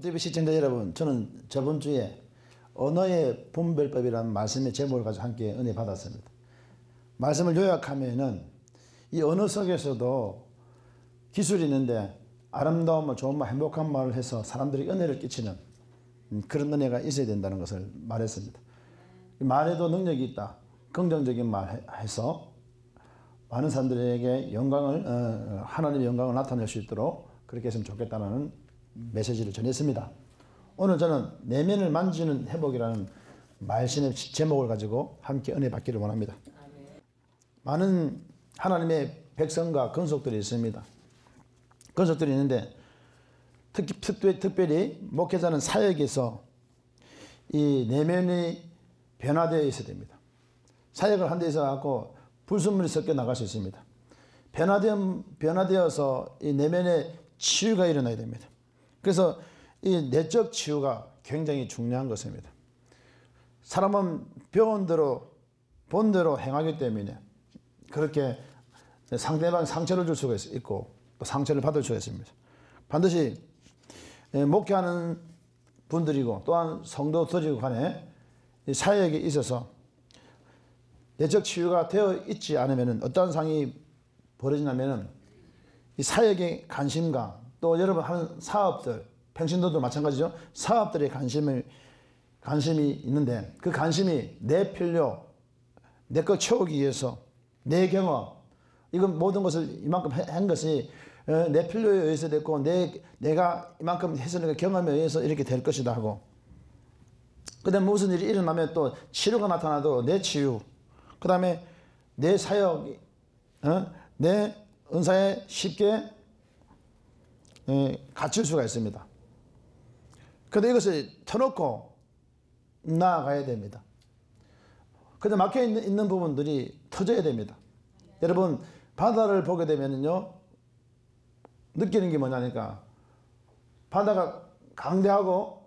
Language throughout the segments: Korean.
TV 시청자 여러분, 저는 저번 주에 언어의 분별법이라는 말씀의 제목을 가지고 함께 은혜 받았습니다. 말씀을 요약하면은 이 언어 속에서도 기술이 있는데 아름다운 말, 좋은 말, 행복한 말을 해서 사람들이 은혜를 끼치는 그런 은혜가 있어야 된다는 것을 말했습니다. 말에도 능력이 있다. 긍정적인 말 해서 많은 사람들에게 영광을, 하나님의 영광을 나타낼 수 있도록 그렇게 했으면 좋겠다는 메시지를 전했습니다. 오늘 저는 내면을 만지는 회복이라는 말씀의 제목을 가지고 함께 은혜 받기를 원합니다. 많은 하나님의 백성과 권속들이 있습니다. 권속들이 있는데 특별히 목회자는 사역에서 이 내면이 변화되어 있어야 됩니다. 사역을 한 데 있어서 불순물이 섞여 나갈 수 있습니다. 변화되어서 이 내면의 치유가 일어나야 됩니다. 그래서 이 내적 치유가 굉장히 중요한 것입니다. 사람은 본대로 행하기 때문에 그렇게 상대방 상처를 줄 수가 있고 또 상처를 받을 수가 있습니다. 반드시 목회하는 분들이고 또한 성도들이고 간에 사역에 있어서 내적 치유가 되어 있지 않으면 어떤 상황이 벌어지냐면 이 사역의 관심과 또 여러분 하는 사업들, 평신도도 마찬가지죠. 사업들의 관심이 있는데 그 관심이 내 필요, 내 것 채우기 위해서 내 경험, 이건 모든 것을 이만큼 한 것이 내 필요에 의해서 됐고 내가 이만큼 했으니까 경험에 의해서 이렇게 될 것이다 하고 그 다음에 무슨 일이 일어나면 또 치료가 나타나도 내 치유, 그 다음에 내 사역, 내 은사에 쉽게 갇힐 수가 있습니다. 그런데 이것을 터놓고 나아가야 됩니다. 그런데 막혀있는 부분들이 터져야 됩니다. 여러분 바다를 보게 되면요 느끼는 게 뭐냐니까 바다가 강대하고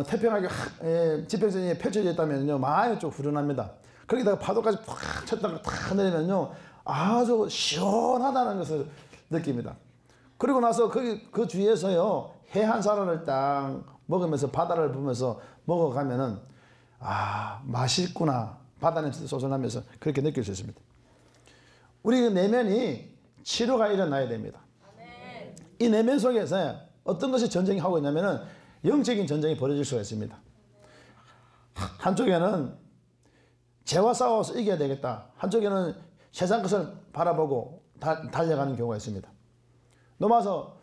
태평하게 지평선이 펼쳐져 있다면요 마음이 좀 후련합니다. 거기다가 파도까지 팍 쳤다가 탁 내리면요 아주 시원하다는 것을 느낍니다. 그리고 나서 그 주위에서요 해 한 사람을 딱 먹으면서 바다를 보면서 먹어가면은 아 맛있구나 바다 냄새도 솟아나면서 그렇게 느낄 수 있습니다. 우리 내면이 치료가 일어나야 됩니다. 이 내면 속에서 어떤 것이 전쟁이 하고 있냐면은 영적인 전쟁이 벌어질 수가 있습니다. 한쪽에는 죄와 싸워서 이겨야 되겠다. 한쪽에는 세상 것을 바라보고 달려가는 경우가 있습니다. 넘어와서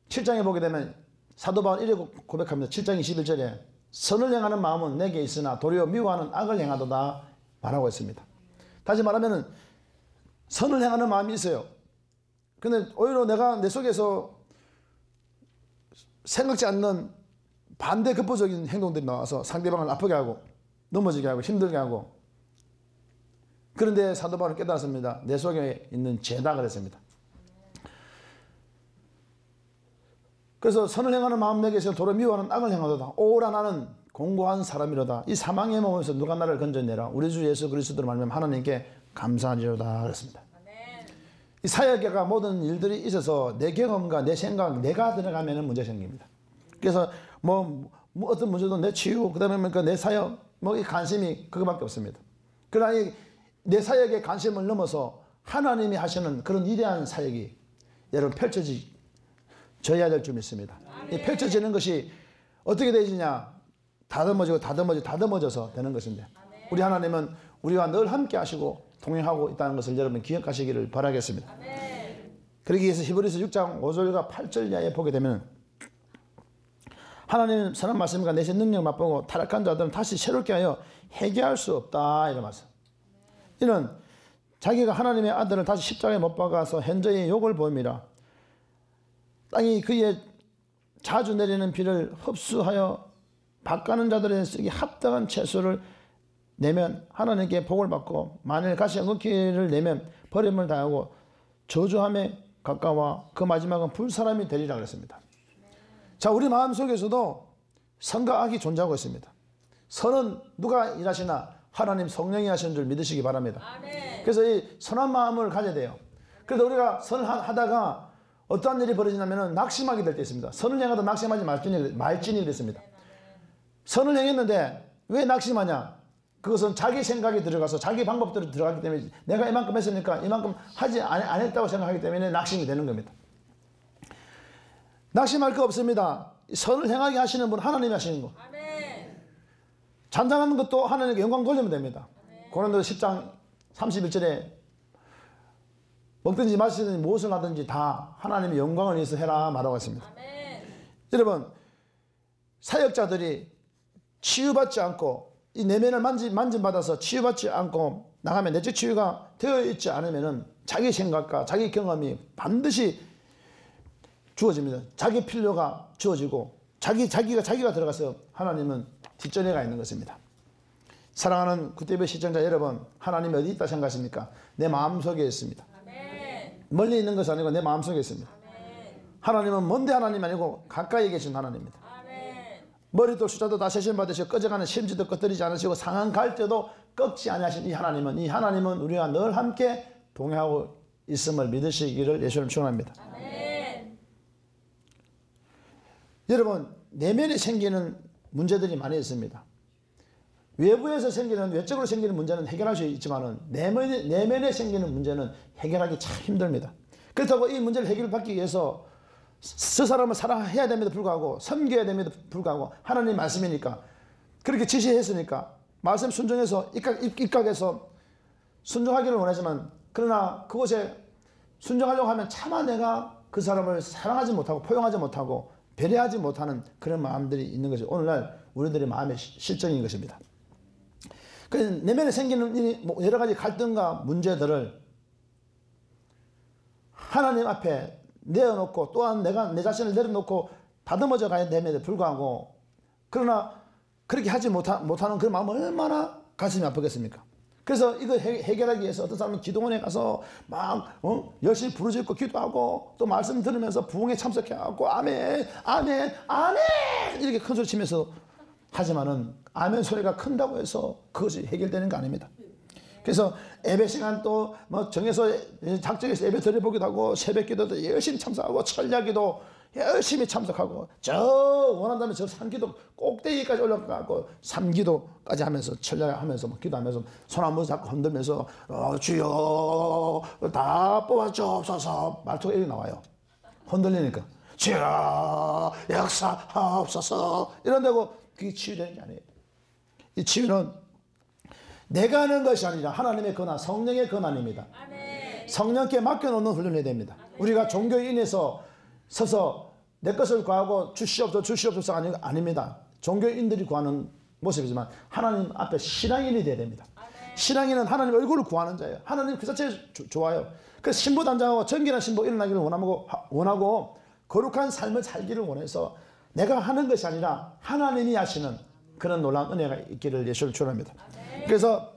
7장에 보게 되면 사도 바울 이렇게 고백합니다. 7장 21절에 선을 행하는 마음은 내게 있으나 도리어 미워하는 악을 행하도다 말하고 있습니다. 다시 말하면 선을 행하는 마음이 있어요. 근데 오히려 내가 내 속에서 생각지 않는 반대 급부적인 행동들이 나와서 상대방을 아프게 하고 넘어지게 하고 힘들게 하고 그런데 사도 바울은 깨달았습니다. 내 속에 있는 죄다 그랬습니다. 그래서 선을 행하는 마음 내게 있으면 도로 미워하는 악을 행하도다. 오라 나는 공고한 사람이로다. 이 사망의 몸에서 누가 나를 건져내라. 우리 주 예수 그리스도로 말하면 하나님께 감사하리로다 그랬습니다. 이 사역계가 모든 일들이 있어서 내 경험과 내 생각, 내가 들어가면 문제 생깁니다. 그래서 뭐 어떤 문제도 내 치유, 그 다음에 내 사역, 이 관심이 그거밖에 없습니다. 그러나 내 사역의 관심을 넘어서 하나님이 하시는 그런 위대한 사역이 여러분 펼쳐져야 될 줄 믿습니다. 이 펼쳐지는 것이 어떻게 되지냐? 다듬어져서 되는 것인데 우리 하나님은 우리와 늘 함께 하시고 동행하고 있다는 것을 여러분 기억하시기를 바라겠습니다. 그러기 위해서 히브리서 6장 5절과 8절 이하에 보게 되면 하나님은 선한 말씀과 내신 능력 맛보고 타락한 자들은 다시 새롭게 하여 회개할 수 없다 이런 말씀. 이는 자기가 하나님의 아들을 다시 십자가에 못 박아서 현저히 욕을 보임이라. 땅이 그의 자주 내리는 비를 흡수하여 밭가는 자들에게 쓰기 합당한 채소를 내면 하나님께 복을 받고 만일 가시 엉겅퀴를 내면 버림을 당하고 저주함에 가까워 그 마지막은 불사람이 되리라 그랬습니다. 자, 우리 마음속에서도 선과 악이 존재하고 있습니다. 선은 누가 일하시나 하나님 성령이 하시는 줄 믿으시기 바랍니다. 그래서 이 선한 마음을 가져야 돼요. 그래서 우리가 선을 하다가 어떠한 일이 벌어지냐면 낙심하게 될 때 있습니다. 선을 행하다 낙심하지 말진이 됐습니다. 선을 행했는데 왜 낙심하냐? 그것은 자기 생각이 들어가서 자기 방법대로 들어가기 때문에 내가 이만큼 했으니까 이만큼 안 했다고 생각하기 때문에 낙심이 되는 겁니다. 낙심할 거 없습니다. 선을 행하게 하시는 분 하나님이 하시는 거. 잔잔하는 것도 하나님께 영광 돌리면 됩니다. 고린도서 10장 31절에 먹든지 마시든지 무엇을 하든지 다 하나님의 영광을 위해서 해라 말하고 있습니다. 여러분, 사역자들이 치유받지 않고 이 내면을 만짐받아서 치유받지 않고 나가면 내적 치유가 되어 있지 않으면 자기 생각과 자기 경험이 반드시 주어집니다. 자기 필요가 주어지고 자기가 들어가서 하나님은 뒷전에가 있는 것입니다. 사랑하는 굿데이브 시청자 여러분, 하나님이 어디 있다 생각하십니까? 내 마음속에 있습니다. 멀리 있는 것이 아니고 내 마음속에 있습니다. 하나님은 먼데 하나님이 아니고 가까이 계신 하나님입니다. 머리도 숫자도 다 세신 받으시고 꺼져가는 심지도 꺼뜨리지 않으시고 상한 갈 때도 꺾지 않으신 이 하나님은 우리와 늘 함께 동행하고 있음을 믿으시기를 예수님 축원합니다. 여러분, 내면에 생기는 문제들이 많이 있습니다. 외부에서 생기는, 외적으로 생기는 문제는 해결할 수 있지만 내면에 생기는 문제는 해결하기 참 힘듭니다. 그렇다고 이 문제를 해결받기 위해서 저 사람을 사랑해야 됩니다 불구하고 섬겨야 됩니다 불구하고 하나님 말씀이니까 그렇게 지시했으니까 말씀 순종해서 입각해서 순종하기를 원하지만 그러나 그곳에 순종하려고 하면 차마 내가 그 사람을 사랑하지 못하고 포용하지 못하고 배려하지 못하는 그런 마음들이 있는 것이 오늘날 우리들의 마음의 실정인 것입니다. 그래서 내면에 생기는 여러 가지 갈등과 문제들을 하나님 앞에 내어놓고 또한 내가 내 자신을 내려놓고 다듬어져 가야 됨에도 불구하고 그러나 그렇게 하지 못하는 그 마음은 얼마나 가슴이 아프겠습니까? 그래서 이거 해결하기 위해서 어떤 사람은 기도원에 가서 막 열심히 부르짖고 기도하고 또 말씀 들으면서 부흥에 참석해갖고 아멘 아멘 아멘 이렇게 큰 소리 치면서 하지만은 아멘 소리가 큰다고 해서 그것이 해결되는 거 아닙니다. 그래서 예배 시간 또 뭐 정해서 작정해서 예배 드려보기도 하고 새벽 기도도 열심히 참석하고 철야기도 열심히 참석하고 저 원한다면 저 산기도 꼭대기까지 올라가고 삼기도까지 하면서 철야하면서 뭐 기도하면서 손 한번 잡고 흔들면서 주여 다 뽑아주옵소서 말투가 이렇게 나와요. 흔들리니까 주여 역사하옵소서 이런다고 그게 치유되는 게 아니에요. 이 치유는 내가 하는 것이 아니라 하나님의 권한, 성령의 권한입니다. 성령께 맡겨놓는 훈련을 해야 됩니다. 우리가 종교인에서 서서 내 것을 구하고 주시옵소서 아닙니다. 종교인들이 구하는 모습이지만 하나님 앞에 신앙인이 되어야 됩니다. 신앙인은 하나님 얼굴을 구하는 자예요. 하나님 그 자체 좋아요. 그래서 신부단장하고 정결한 신부 일어나기를 원하고 거룩한 삶을 살기를 원해서 내가 하는 것이 아니라 하나님이 하시는 그런 놀라운 은혜가 있기를 예수를 축원합니다. 그래서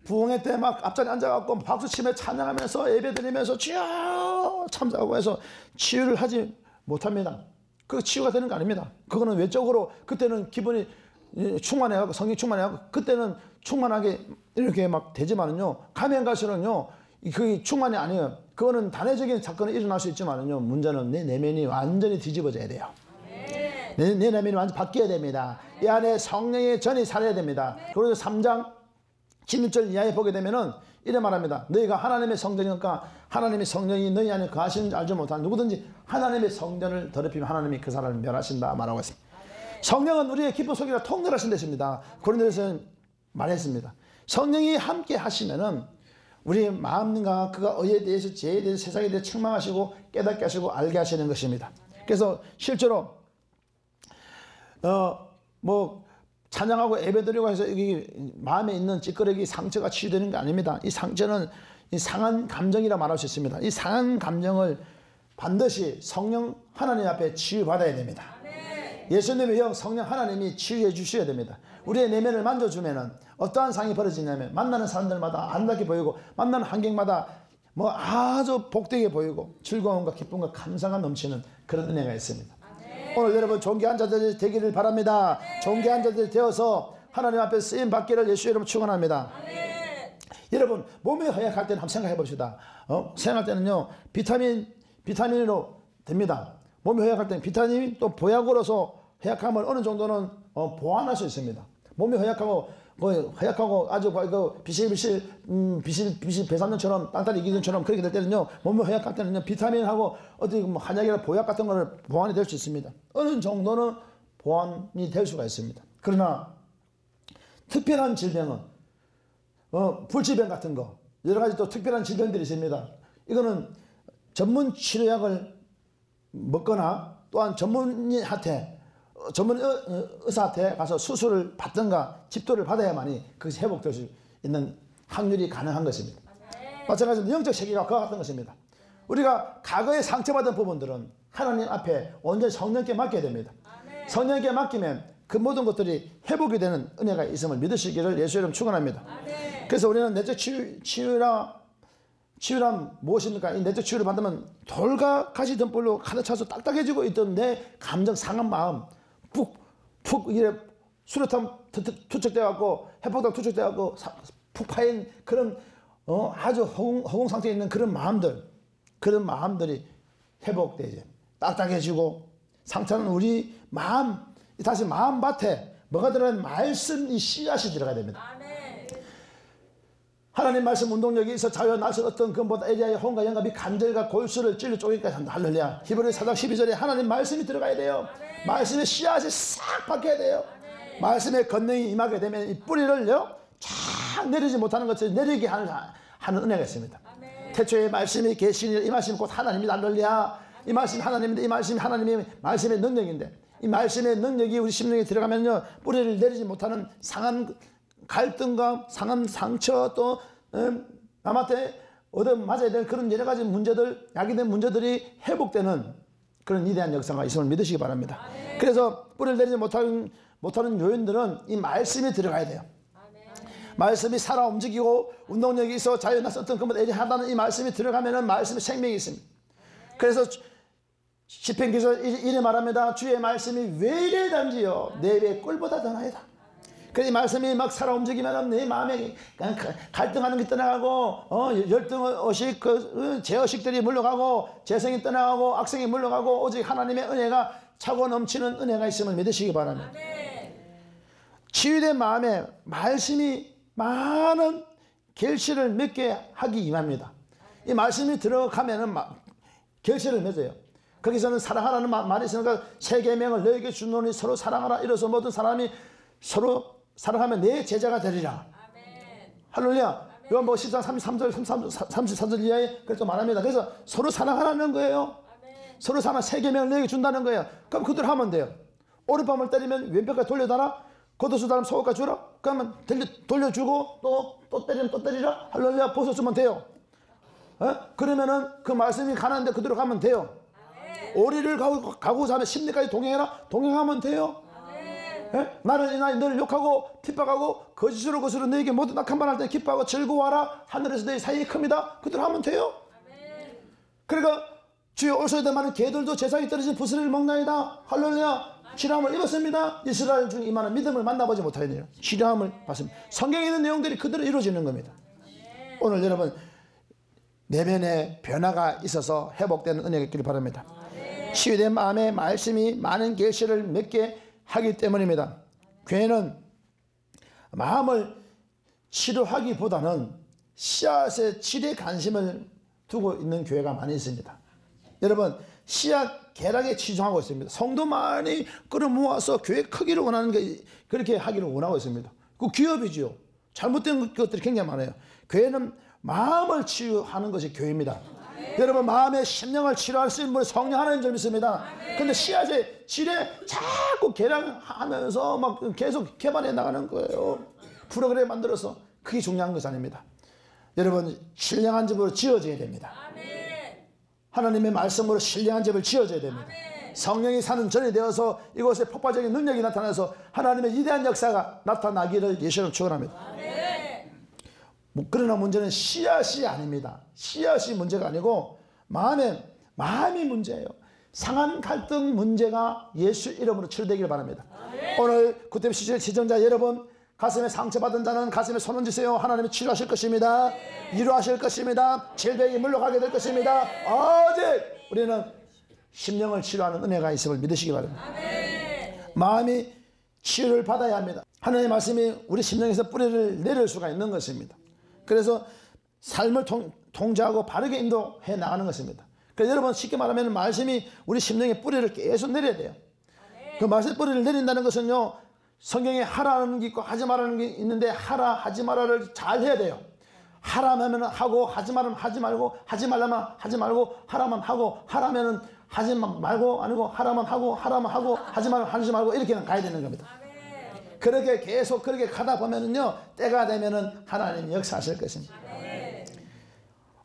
부흥회 때 막 앞자리에 앉아갖고 박수치며 찬양하면서 예배드리면서 주여 참석하고 해서 치유를 하지 못합니다. 그 치유가 되는 거 아닙니다. 그거는 외적으로 그때는 기분이 충만해갖고 성령 충만해갖고 그때는 충만하게 이렇게 막 되지만은요 가면 갈수록요 그게 충만이 아니에요. 그거는 단회적인 사건이 일어날 수 있지만은요 문제는 내 내면이 완전히 뒤집어져야 돼요. 내 내면이 완전히 바뀌어야 됩니다. 이 안에 성령의 전이 살아야 됩니다. 그래서 3장 16절 이하에 보게 되면은 이래 말합니다. 너희가 하나님의 성전이니까 하나님의 성령이 너희 안에 거하시는 줄 알지 못하는 누구든지 하나님의 성전을 더럽히면 하나님이 그 사람을 멸하신다 말하고 있습니다. 성령은 우리의 기쁜 속이라 통렬하신 것입니다. 고린도서는 말했습니다. 성령이 함께 하시면은 우리의 마음과 그가 의에 대해서 죄에 대해서 세상에 대해서 책망하시고 깨닫게 하시고 알게 하시는 것입니다. 그래서 실제로 찬양하고 예배드리고 해서 이 마음에 있는 찌끄러기 상처가 치유되는 게 아닙니다. 이 상처는 이 상한 감정이라 말할 수 있습니다. 이 상한 감정을 반드시 성령 하나님 앞에 치유받아야 됩니다. 예수님의 영 성령 하나님이 치유해 주셔야 됩니다. 우리의 내면을 만져주면은 어떠한 상이 벌어지냐면 만나는 사람들마다 아름답게 보이고 만나는 환경마다 뭐 아주 복되게 보이고 즐거움과 기쁨과 감사가 넘치는 그런 은혜가 있습니다. 오늘 여러분 존귀한 자들이 되기를 바랍니다. 존귀한 자들이 되어서 하나님 앞에 쓰임 받기를 예수 이름으로 축원합니다. 여러분 몸이 허약할 때는 한번 생각해 봅시다. 생각할 때는요 비타민 비타민으로 됩니다. 몸이 허약할 때는 비타민 또 보약으로서 허약함을 어느 정도는 보완할 수 있습니다. 몸이 허약하고 아주 비실비실 배산년처럼 땅다리 이기전처럼 그렇게 될 때는요, 몸이 허약할 때는요, 비타민하고 어디 한약이나 보약 같은 거를 보완이 될 수 있습니다. 어느 정도는 보완이 될 수가 있습니다. 그러나 특별한 질병은 불치병 같은 거 여러 가지 또 특별한 질병들이 있습니다. 이거는 전문 치료약을 먹거나 또한 전문 의사한테 가서 수술을 받든가 집도를 받아야만이 그것이 회복될 수 있는 확률이 가능한 것입니다. 마찬가지로 영적 세계가 그와 같은 것입니다. 우리가 과거에 상처받은 부분들은 하나님 앞에 온전히 성령께 맡겨야 됩니다. 성령께 맡기면 그 모든 것들이 회복이 되는 은혜가 있음을 믿으시기를 예수 이름 축원합니다. 그래서 우리는 내적 치유란 무엇입니까? 이 내적 치유를 받으면 돌과 가시 등불로 가득 차서 딱딱해지고 있던 내 감정 상한 마음 푹 이래 수류탄 투척돼갖고 해폭탄 투척돼갖고 푹 파인 그런 아주 허공 상태에 있는 그런 마음들이 회복되지 딱딱해지고 상처는 우리 마음 다시 마음밭에 뭐가 들어가는 말씀 이 씨앗이 들어가야 됩니다. 하나님 말씀 운동력이 있어 자유와 날선 어떤 것보다 에리아의 혼과 영감이 간절과 골수를 찔러 쪼개기까지 한다. 할렐루야. 히브리 4장 12절에 하나님 말씀이 들어가야 돼요. 말씀의 씨앗이 싹 박혀야 돼요. 말씀의 권능이 임하게 되면 이 뿌리를요 쫙 내리지 못하는 것을 내리게 하는 은혜가 있습니다. 태초에 말씀이 계시니 이 말씀이 곧 하나님이다. 할렐루야. 이 말씀이 하나님인데 이 말씀이 하나님의 말씀의 능력인데 이 말씀의 능력이 우리 심령에 들어가면요 뿌리를 내리지 못하는 상한 갈등과 상한 상처 또 남한테 얻어맞아야 될 그런 여러 가지 문제들 야기된 문제들이 회복되는 그런 위대한 역사가 있음을 믿으시기 바랍니다. 그래서 뿌리를 내리지 못하는 요인들은 이 말씀이 들어가야 돼요. 말씀이 살아 움직이고 운동력이 있어 자유에 나서 어떤 것보다 예리하다는 이 말씀이 들어가면은 말씀의 생명이 있습니다. 그래서 시편 기서 이래 말합니다. 주의 말씀이 왜 이래 단지요 내 배의 꿀보다 더 나이다. 그래서 이 말씀이 막 살아 움직이면 내 마음에 갈등하는 게 떠나가고 열등의식 제의식들이 물러가고 재성이 떠나가고 악성이 물러가고 오직 하나님의 은혜가 차고 넘치는 은혜가 있음을 믿으시기 바랍니다. 치유된 마음에 말씀이 많은 결실을 맺게 하기 임합니다. 이 말씀이 들어가면은 결실을 맺어요. 거기서는 사랑하라는 말이 있으니까 세 계명을 너에게 주노니 서로 사랑하라. 이로써 모든 사람이 서로 사랑하면 내 제자가 되리라. 할렐루야. 요한복음 10장 33절 34절 이하에 그렇게 말합니다. 그래서 서로 사랑하라는 거예요. 서로 사랑 세 계명을 너에게 준다는 거예요. 그럼 그대로 하면 돼요. 오른밤을 때리면 왼벽까지 돌려달라. 겉옷을 달면 속옷까지 주라. 그러면 돌려주고 또 때리면 또 때리라. 할렐루야. 벗어주면 돼요. 그러면은 그 말씀이 가는데 그대로 가면 돼요. 오리를 가고자 하면 심리까지 동행해라. 동행하면 돼요. 나는 너를 욕하고 핍박하고 거짓으로 너에게 모두 낙한 말 할 때 기뻐하고 즐거워하라. 하늘에서 너희 사이에 큽니다. 그대로 하면 돼요. 그러니까 주여 올소이다 많은 개들도 제사에 떨어진 부스를 먹나이다. 할렐루야. 시련함을 입었습니다. 이스라엘 중 이만한 믿음을 만나보지 못하였네요. 시련함을 받습니다. 성경에 있는 내용들이 그대로 이루어지는 겁니다. 오늘 여러분 내면에 변화가 있어서 회복되는 은혜가 있기를 바랍니다. 치유된 마음에 말씀이 많은 결실을 맺게 하기 때문입니다. 교회는 마음을 치료하기보다는 씨앗의 질에 관심을 두고 있는 교회가 많이 있습니다. 여러분 씨앗 개락에 치중하고 있습니다. 성도만이 끌어모아서 교회 크기를 원하는 게 그렇게 하기를 원하고 있습니다. 그 기업이죠. 잘못된 것들이 굉장히 많아요. 교회는 마음을 치유하는 것이 교회입니다. 여러분 마음의 심령을 치료할 수 있는 분이 성령 하나님 줄 믿습니다. 그런데 씨앗의 질에 자꾸 개량하면서 막 계속 개발해 나가는 거예요. 프로그램 만들어서 그게 중요한 것이 아닙니다. 여러분 신령한 집으로 지어져야 됩니다. 하나님의 말씀으로 신령한 집을 지어져야 됩니다. 성령이 사는 전이 되어서 이곳에 폭발적인 능력이 나타나서 하나님의 위대한 역사가 나타나기를 예수님 축원합니다. 그러나 문제는 씨앗이 아닙니다. 씨앗이 문제가 아니고 마음이 문제예요. 상한 갈등 문제가 예수 이름으로 치료되기를 바랍니다. 오늘 구태여 시청자 여러분 가슴에 상처받은 자는 가슴에 손 얹으세요. 하나님이 치료하실 것입니다. 위로하실 것입니다. 질병이 물러가게 될 것입니다. 오직 우리는 심령을 치료하는 은혜가 있음을 믿으시기 바랍니다. 마음이 치유를 받아야 합니다. 하나님의 말씀이 우리 심령에서 뿌리를 내릴 수가 있는 것입니다. 그래서 삶을 통제하고 바르게 인도해 나가는 것입니다. 그래서 여러분 쉽게 말하면 말씀이 우리 심령의 뿌리를 계속 내려야 돼요. 그 말씀의 뿌리를 내린다는 것은요, 성경에 하라는 게 있고 하지 말라는 게 있는데 하라 하지 말라를 잘 해야 돼요. 하라면 하고 하지 말라면 하지 말고 하지 말라면 하지 말고 하라면 하고 하라면은 하지 말고 아니고 하라면 하고 하라면 하고 하지 말라면 하지 말고 이렇게 가야 되는 겁니다. 그렇게 계속 그렇게 가다 보면은요, 때가 되면은 하나님이 역사하실 것입니다.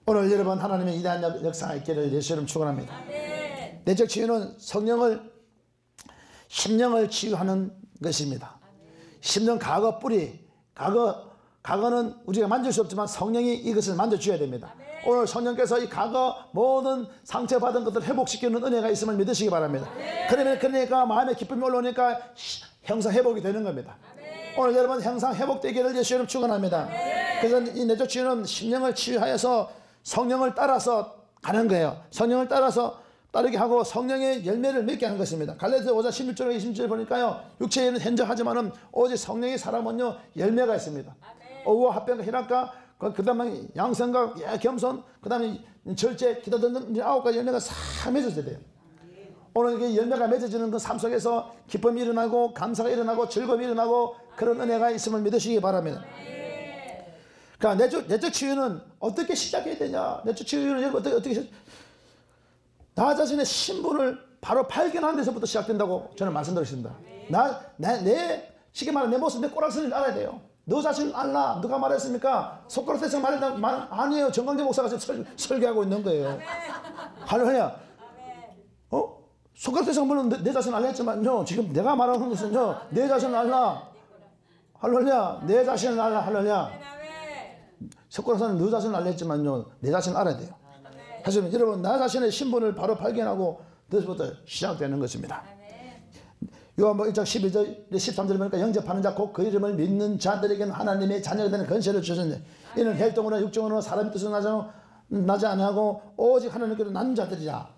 오늘 여러분 하나님의 위대한 역사가 있기를 예수 이름 축원합니다. 내적 치유는 심령을 치유하는 것입니다. 심령 과거 뿌리, 과거는 우리가 만질 수 없지만 성령이 이것을 만져줘야 됩니다. 오늘 성령께서 이 과거 모든 상처받은 것들을 회복시키는 은혜가 있음을 믿으시기 바랍니다. 그러니까 마음에 기쁨이 올라오니까 형상 회복이 되는 겁니다. 오늘 여러분 형상 회복되기를 예수 이름 축원합니다. 그래서 이 내적 치유는 심령을 치유하여서 성령을 따라서 가는 거예요. 성령을 따라서 따르게 하고 성령의 열매를 맺게 하는 것입니다. 갈라디아서 5장 16절 20절 보니까요, 육체에는 현저하지만은 오직 성령의 사람은요 열매가 있습니다. 어우와 합병과 희락과 그 다음에 양성과 겸손, 그 다음에 절제, 기도 듣는 9가지 열매가 싹 맺어져야 돼요. 오늘 이게 열매가 맺어지는 그 삶 속에서 기쁨이 일어나고 감사가 일어나고 즐거움이 일어나고 그런 은혜가 있음을 믿으시기 바랍니다. 그러니까 내적 치유는 어떻게 시작해야 되냐? 내적 치유는 여러분 어떻게 나 자신의 신분을 바로 발견하는 데서부터 시작된다고 저는 말씀드렸습니다. 쉽게 말하면 내 모습, 내 꼬락선을 알아야 돼요. 너 자신을 알라. 누가 말했습니까? 소크라테스가 말했다. 아니에요. 정강재 목사가 지금 설교하고 있는 거예요. 할렐루야. 소크라테스가 물론 내 자신을 알라 했지만요, 지금 내가 말하는 것은요, 내 자신을 알라. 할렐루야. 내 자신을 알라. 할렐루야. 소크라테스는 너 자신을 알라 했지만요, 내 자신을 알아야 돼요. 사실 여러분, 나 자신의 신분을 바로 발견하고 그것부터 시작되는 것입니다. 요한복음 1장 11절 13절 보니까 영접하는 자 곧 그 이름을 믿는 자들에게는 하나님의 자녀가 되는 권세를 주셨네. 이는 혈통으로 육정으로 사람의 뜻으로 나지 아니하고 오직 하나님께로 난 자들이라.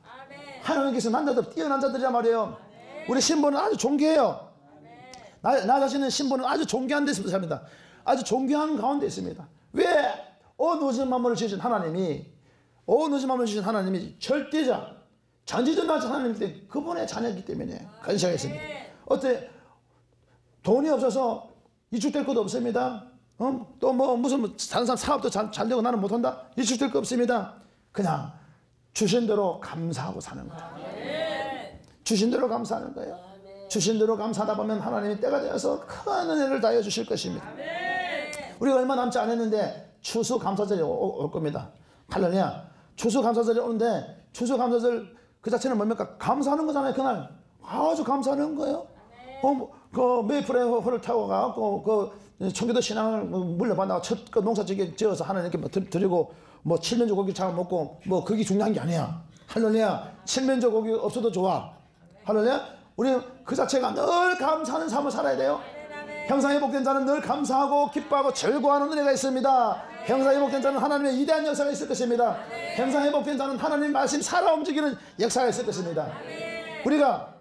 하나님께서 난 자들, 뛰어난 자들이란 말이에요. 우리 신분은 아주 존귀해요. 나 자신의 신분은 아주 존귀한 데 있습니다. 아주 존귀한 가운데 있습니다. 왜? 온 우주 만물을 지으신 하나님이, 온 우주 만물을 지으신 하나님이 절대자, 전지전능하신 하나님인데 그분의 자녀이기 때문에 권세가 있습니다. 어때? 돈이 없어서 이축될 것도 없습니다. 또 뭐 무슨 다른 사람 사업도 잘 되고 나는 못한다? 이축될 거 없습니다. 그냥 주신 대로 감사하고 사는 거예요. 주신 대로 감사하는 거예요. 주신 대로 감사하다 보면 하나님이 때가 되어서 큰 은혜를 다해 주실 것입니다. 우리가 얼마 남지 않았는데 추수감사절이 올 겁니다. 할렐루야. 추수감사절이 오는데 추수감사절 그 자체는 뭡니까? 감사하는 거잖아요. 그날 아주 감사하는 거예요. 그 메이플의 타고 가고 그 청교도 신앙을 물려받다가 첫 그 농사 지어서 하나님께 뭐 드리고 뭐 칠면조 고기 잘 먹고 뭐 그게 중요한 게 아니야. 할렐루야. 칠면조 고기 없어도 좋아. 할렐루야. 우리 그 자체가 늘 감사하는 삶을 살아야 돼요. 형상 회복된 자는 늘 감사하고 기뻐하고 즐거워하는 은혜가 있습니다. 형상 회복된 자는 하나님의 위대한 역사가 있을 것입니다. 형상 회복된 자는 하나님의 말씀 살아 움직이는 역사가 있을 것입니다. 우리가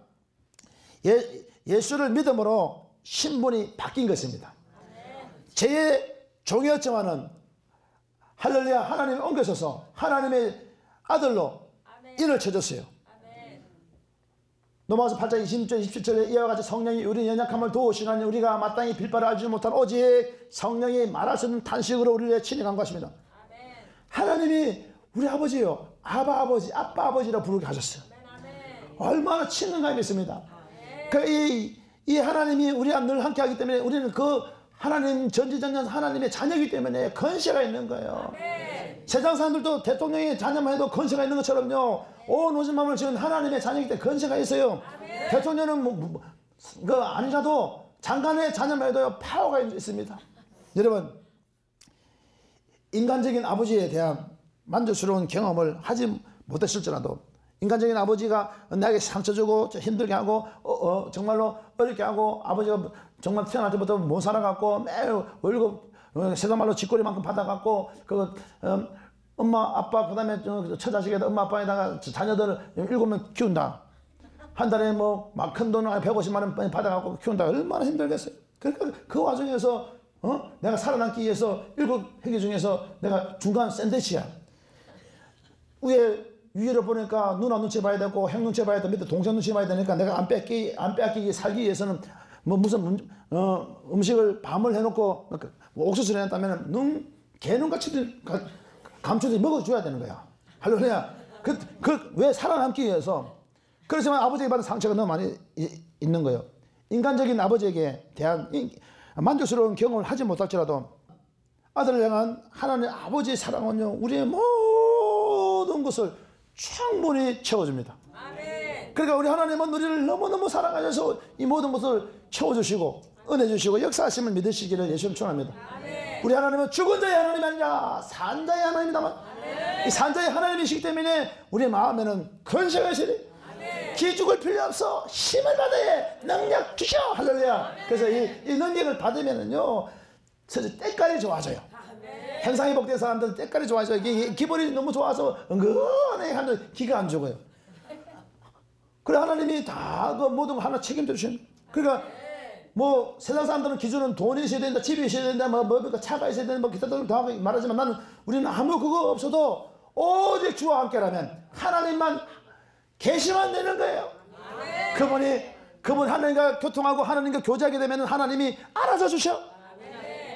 예수를 믿음으로 신분이 바뀐 것입니다. 제 종이었지만은 할렐루야, 하나님이 옮겨서서 하나님의 아들로 인을 쳐줬어요. 로마서 8장 26절 27절에 이와 같이 성령이 우리 연약함을 도우시나니 우리가 마땅히 빌바를 알지 못한 오직 성령이 말할 수 없는 탄식으로 우리를 친히 간구하십니다. 하나님이 우리 아버지요, 아빠 아버지라 부르게 하셨어요. 얼마나 친근감이 있습니다. 이 하나님이 우리와 늘 함께하기 때문에 우리는 그 하나님 전지전능 하나님의 자녀이기 때문에 권세가 있는 거예요. 세상 사람들도 대통령의 자녀만 해도 권세가 있는 것처럼요, 온 우주 만물을 지은 하나님의 자녀이기 때문에 권세가 있어요. 대통령은 아니라도 장관의 자녀만 해도 파워가 있습니다. 여러분, 인간적인 아버지에 대한 만족스러운 경험을 하지 못했을지라도 인간적인 아버지가 나에게 상처 주고 힘들게 하고 정말로 어렵게 하고 아버지가 정말 태어날 때부터 못 살아갖고 매일 월급 세상 말로 쥐꼬리만큼 받아갖고 엄마 아빠 그다음에 처자식에다 엄마 아빠에다가 자녀들을 7명 키운다. 한 달에 뭐 막 큰 돈 150만 원 받아갖고 키운다. 얼마나 힘들겠어요. 그러니까 그 와중에서 내가 살아남기 위해서 7회기 중에서 내가 중간 샌드위치야. 위에를 보니까 누나 눈치 봐야 되고 형 눈치 봐야 되고 밑에 동생 눈치 봐야 되니까 내가 안 뺏기게 살기 위해서는 뭐 무슨 음식을 밤을 해놓고 옥수수를 해놨다면 개눈같이 감추듯이 먹어줘야 되는 거야. 할렐루야. 왜 살아남기 위해서. 그렇지만 아버지에게 받은 상처가 너무 많이 있는 거예요. 인간적인 아버지에게 대한 만족스러운 경험을 하지 못할지라도 아들을 향한 하나님 아버지의 사랑은요, 우리의 모든 것을 충분히 채워줍니다. 그러니까 우리 하나님은 우리를 너무너무 사랑하셔서 이 모든 것을 채워주시고 은혜 주시고 역사하심을 믿으시기를 예수님 축원합니다. 우리 하나님은 죽은 자의 하나님이 아니라 산 자의 하나님이다만 이 산 자의 하나님이시기 때문에 우리 마음에는 근심하시리 기죽을 필요 없어. 힘을 받아야 능력 주셔. 할렐루야. 그래서 이 능력을 받으면은요, 때깔이 좋아져요. 현상이 복된 사람들은 때깔이 좋아져요. 이게 기분이 너무 좋아서 은근히 하는 기가 안 죽어요. 그래 하나님이 다 그 모든 거 하나 책임져 주시는. 그러니까 뭐 세상 사람들은 기준은 돈이 있어야 된다, 집이 있어야 된다, 뭐 차가 있어야 된다, 뭐 기타 등등 다 말하지만 우리는 아무 그거 없어도 오직 주와 함께라면 하나님만 계시만 되는 거예요. 그분 하나님과 교통하고 하나님과 교제하게 되면 하나님이 알아서 주셔.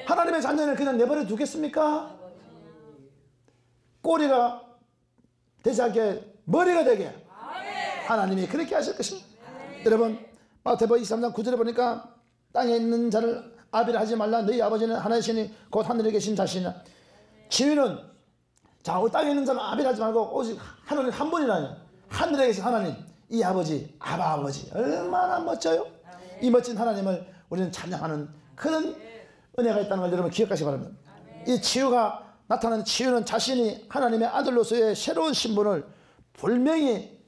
하나님의 자녀를 그냥 내버려 두겠습니까? 꼬리가 되지 않게 머리가 되게 하나님이 그렇게 하실 것입니다. 여러분 마태복음 23장 9절에 보니까 땅에 있는 자를 아비라 하지 말라. 너희 아버지는 하나이시니 곧 하늘에 계신 자시냐. 지위는 자 땅에 있는 자는 아비라 하지 말고 오직 하나님 한 분이라니. 하늘에 계신 하나님, 이 아버지, 아바 아버지 얼마나 멋져요. 이 멋진 하나님을 우리는 찬양하는 그런 은혜가 있다는 걸 여러분 기억하시기 바랍니다. 이 치유가 나타나는 치유는 자신이 하나님의 아들로서의 새로운 신분을 분명히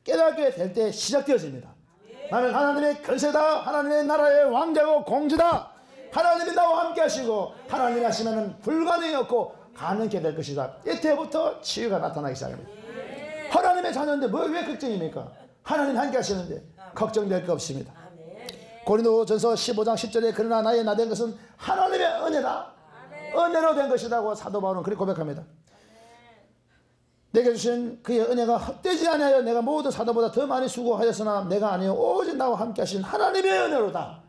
깨닫게 될 때 시작되어집니다. 나는 하나님의 권세다. 하나님의 나라의 왕자고 공주다. 하나님이 나와 함께 하시고 하나님이 하시면 불가능이 없고 가능케 될 것이다. 이때부터 치유가 나타나기 시작합니다. 하나님의 자녀인데 왜 걱정입니까? 하나님 함께 하시는데 걱정될 거 없습니다. 고린도전서 15장 10절에 그러나 나의 나 된 것은 하나님의 은혜다. 은혜로 된 것이라고 사도 바울은 그렇게 고백합니다. 내게 주신 그의 은혜가 헛되지 아니하여 내가 모든 사도보다 더 많이 수고하였으나 내가 아니요 오직 나와 함께 하신 하나님의 은혜로다.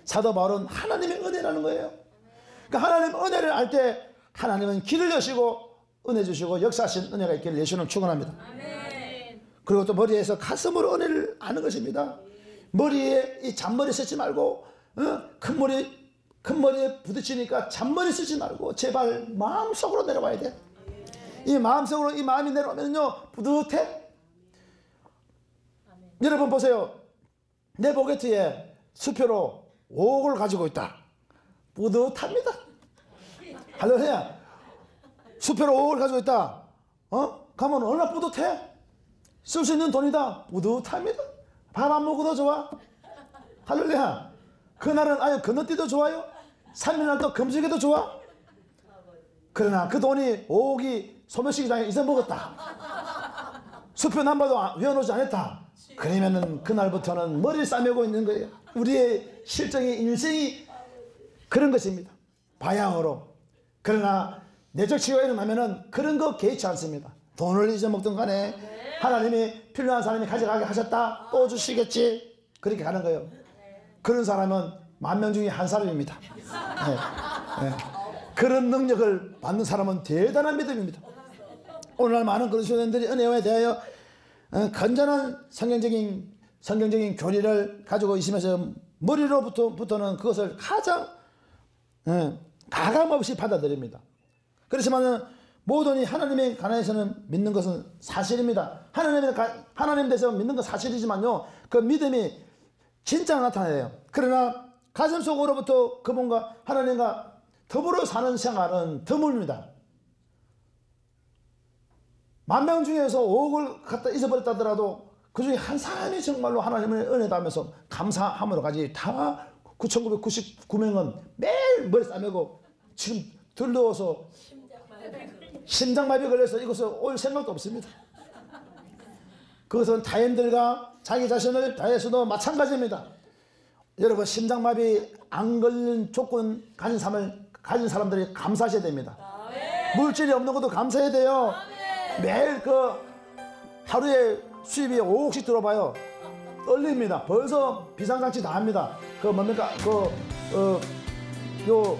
사도 바울은 하나님의 은혜라는 거예요. 그러니까 하나님 은혜를 알 때 하나님은 길을 여시고 은혜 주시고 역사하신 은혜가 있기를 예수는 축원합니다. 그리고 또 머리에서 가슴으로 은혜를 아는 것입니다. 머리에 이 잔머리 쓰지 말고 큰 머리에 부딪히니까 잔머리 쓰지 말고 제발 마음속으로 내려와야 돼. 이 마음속으로 이 마음이 내려오면요 뿌듯해. 여러분 보세요. 내 포개트에 수표로 5억을 가지고 있다. 뿌듯합니다. 할렐루야. 수표로 5억을 가지고 있다. 가면 얼마나 뿌듯해? 쓸 수 있는 돈이다. 뿌듯합니다. 밥 안 먹어도 좋아. 할렐루야. 그날은 아예 건너뛰도 좋아요. 3일날도 금식해도 좋아. 그러나 그 돈이 5억이 소매시장에 잊어먹었다. 수표 남봐도 외워놓지 않았다. 그러면은 그날부터는 머리를 싸매고 있는 거예요. 우리의 실정의 인생이 그런 것입니다. 바양으로. 그러나 내적 치유가 일어나면은 그런 거 개의치 않습니다. 돈을 잊어먹든 간에 하나님이 필요한 사람이 가져가게 하셨다. 또 주시겠지. 그렇게 가는 거예요. 그런 사람은 10,000명 중에 한 사람입니다. 네. 네. 그런 능력을 받는 사람은 대단한 믿음입니다. 오늘날 많은 그리스도인들이 은혜에 대하여 건전한 성경적인 교리를 가지고 있으면서 머리로부터는 그것을 가장 가감없이 받아들입니다. 그렇지만 모든 하나님에 관해서는 믿는 것은 사실입니다. 하나님에 대해서 믿는 건 사실이지만요, 그 믿음이 진짜 나타나요. 그러나 가슴 속으로부터 그분과 하나님과 더불어 사는 생활은 드뭅니다. 10,000명 중에서 5억을 갖다 잊어버렸다 하더라도 그 중에 한 사람이 정말로 하나님의 은혜다 하면서 감사함으로 가지, 다 9,999명은 매일 머리 싸매고 지금 들러워서 심장마비 걸려서 이것을 올 생각도 없습니다. 그것은 타인들과 자기 자신을 다해서도 마찬가지입니다. 여러분, 심장마비 안 걸린 조건 가진 사람들이 감사하셔야 됩니다. 물질이 없는 것도 감사해야 돼요. 매일 그 하루에 수입이 5억씩 들어봐요. 떨립니다. 벌써 비상장치 다 합니다. 그 뭡니까? 요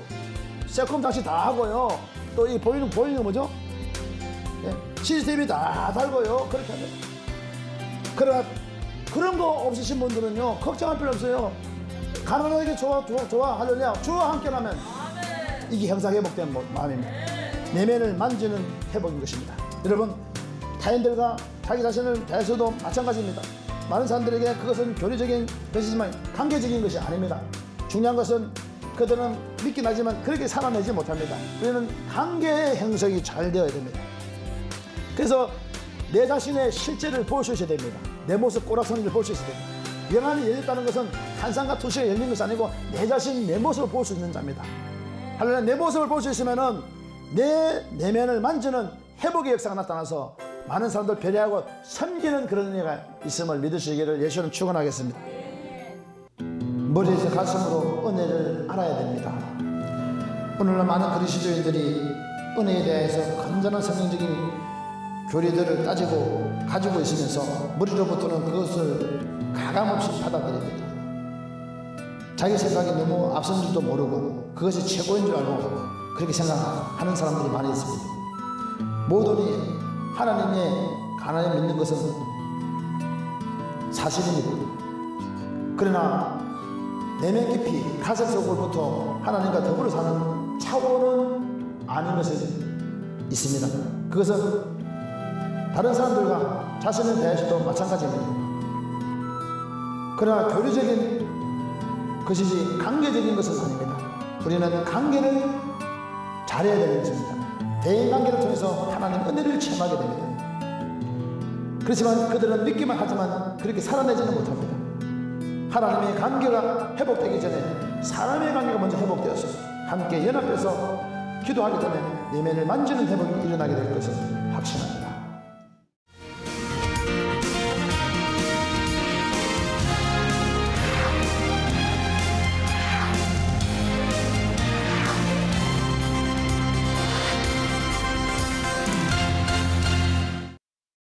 세콤 장치 다 하고요. 또 이 보이는 뭐죠? 예? CCTV 다 달고요. 그렇게 합니다. 그러나 그런 거 없으신 분들은요, 걱정할 필요 없어요. 가난하게 좋아 할렐루야, 주와 함께라면 이게 형상회복된 마음입니다. 내면을 만지는 회복인 것입니다. 여러분, 타인들과 자기 자신을 대해서도 마찬가지입니다. 많은 사람들에게 그것은 교리적인 것이지만 관계적인 것이 아닙니다. 중요한 것은 그들은 믿긴 하지만 그렇게 살아내지 못합니다. 우리는 관계의 형성이 잘 되어야 됩니다. 그래서 내 자신의 실제를 볼 수 있어야 됩니다. 내 모습 꼬락서니를 볼 수 있어야 됩니다. 영안이 열렸다는 것은 한상과 투시가 열린 것이 아니고 내 자신, 내 모습을 볼 수 있는 자입니다. 할렐루야, 내 모습을 볼 수 있으면은 내 내면을 만지는 회복의 역사가 나타나서 많은 사람들 배려하고 섬기는 그런 은혜가 있음을 믿을 수 있기를 예수는 축원하겠습니다. 머리에서 가슴으로 은혜를 알아야 됩니다. 오늘날 많은 그리스도인들이 은혜에 대해서 건전한 성경적인 교리들을 따지고 가지고 있으면서 머리로부터는 그것을 가감없이 받아들입니다. 자기 생각이 너무 앞선 줄도 모르고 그것이 최고인 줄 알고 그렇게 생각하는 사람들이 많이 있습니다. 모두니 하나님의 가난에 믿는 것은 사실입니다. 그러나 내면 깊이 가슴 속으로부터 하나님과 더불어 사는 차원은 아닌 것이 있습니다. 그것은 다른 사람들과 자신에 대해서도 마찬가지입니다. 그러나 교리적인 것이지 관계적인 것은 아닙니다. 우리는 관계를 잘해야 되는 것입니다. 대인관계를 통해서 하나님 은혜를 체험하게 됩니다. 그렇지만 그들은 믿기만 하지만 그렇게 살아내지는 못합니다. 하나님의 관계가 회복되기 전에 사람의 관계가 먼저 회복되어서 함께 연합해서 기도하게 되면 내면을 만지는 회복이 일어나게 될 것입니다.